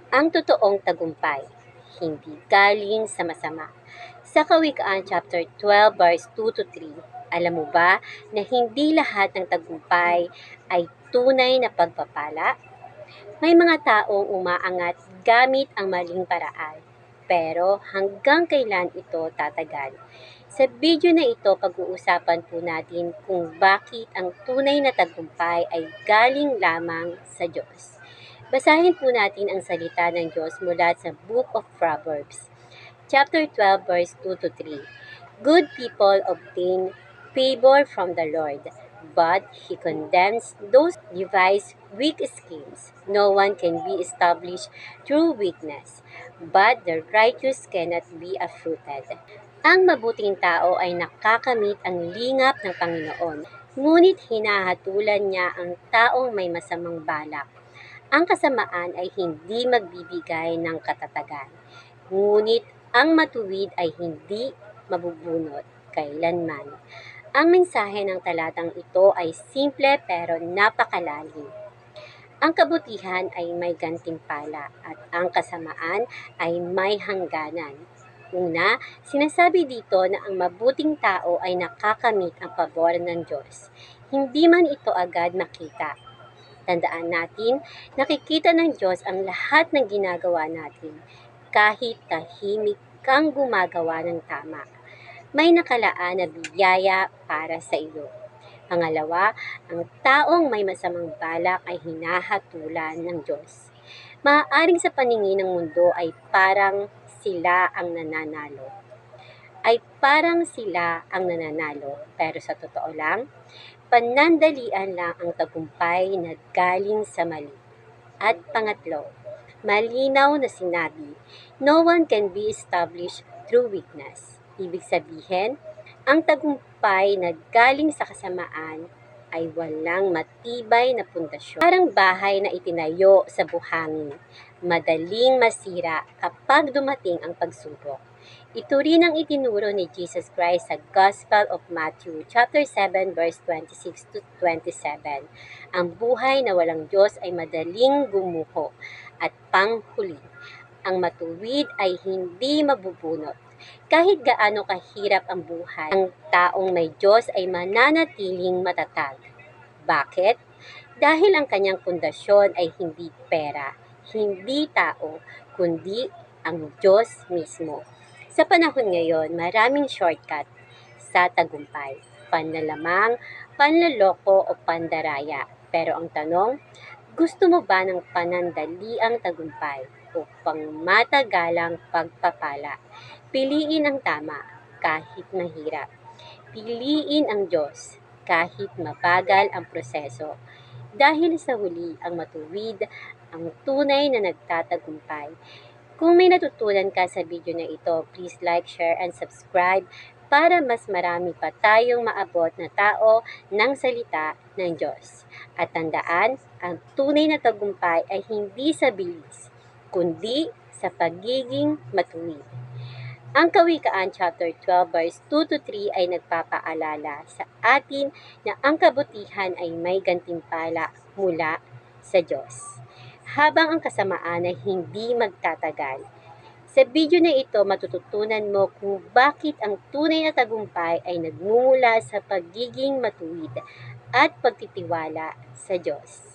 Ang totoong tagumpay, hindi galing sa masama. Sa Kawikaan chapter 12 verse 2 to 3, alam mo ba na hindi lahat ng tagumpay ay tunay na pagpapala? May mga taong umaangat gamit ang maling paraan, pero hanggang kailan ito tatagal? Sa video na ito, pag-uusapan po natin kung bakit ang tunay na tagumpay ay galing lamang sa Diyos. Basahin po natin ang salita ng Diyos mula sa Book of Proverbs, chapter 12, verse 2 to 3. Good people obtain favor from the Lord, but He condemns those who devise weak schemes. No one can be established through weakness, but the righteous cannot be uprooted. Ang mabuting tao ay nakakamit ang lingap ng Panginoon, ngunit hinahatulan niya ang taong may masamang balak. Ang kasamaan ay hindi magbibigay ng katatagan, ngunit ang matuwid ay hindi mabubunot kailanman. Ang mensahe ng talatang ito ay simple pero napakalalim. Ang kabutihan ay may gantimpala at ang kasamaan ay may hangganan. Una, sinasabi dito na ang mabuting tao ay nakakamit ang pabor ng Diyos. Hindi man ito agad makita. Tandaan natin, nakikita ng Diyos ang lahat ng ginagawa natin, kahit tahimik kang gumagawa ng tama. May nakalaan na biyaya para sa iyo. Pangalawa, ang taong may masamang balak ay hinahatulan ng Diyos. Maaaring sa paningin ng mundo ay parang sila ang nananalo. Pero sa totoo lang, panandalian lang ang tagumpay na galing sa mali. At pangatlo, malinaw na sinabi, no one can be established through weakness. Ibig sabihin, ang tagumpay na galing sa kasamaan ay walang matibay na pundasyon. Parang bahay na itinayo sa buhangin, madaling masira kapag dumating ang pagsubok. Ito rin ang itinuro ni Jesus Christ sa Gospel of Matthew, chapter 7, verse 26 to 27. Ang buhay na walang Diyos ay madaling gumuho at panghuli. Ang matuwid ay hindi mabubunot. Kahit gaano kahirap ang buhay, ang taong may Diyos ay mananatiling matatag. Bakit? Dahil ang kanyang pundasyon ay hindi pera, hindi tao, kundi ang Diyos mismo. Sa panahon ngayon, maraming shortcut sa tagumpay. Panlalamang, panloloko o pandaraya. Pero ang tanong, gusto mo ba ng panandaliang tagumpay o pangmatagalang pagpapala? Piliin ang tama kahit mahirap. Piliin ang Diyos kahit mabagal ang proseso. Dahil sa huli ang matuwid, ang tunay na nagtatagumpay. Kung may natutunan ka sa video na ito, please like, share, and subscribe para mas marami pa tayong maabot na tao ng salita ng Diyos. At tandaan, ang tunay na tagumpay ay hindi sa bilis, kundi sa pagiging matuwid. Ang Kawikaan chapter 12 verse 2 to 3 ay nagpapaalala sa atin na ang kabutihan ay may gantimpala mula sa Diyos, habang ang kasamaan ay hindi magtatagal. Sa video na ito, matututunan mo kung bakit ang tunay na tagumpay ay nagmumula sa pagiging matuwid at pagtitiwala sa Diyos.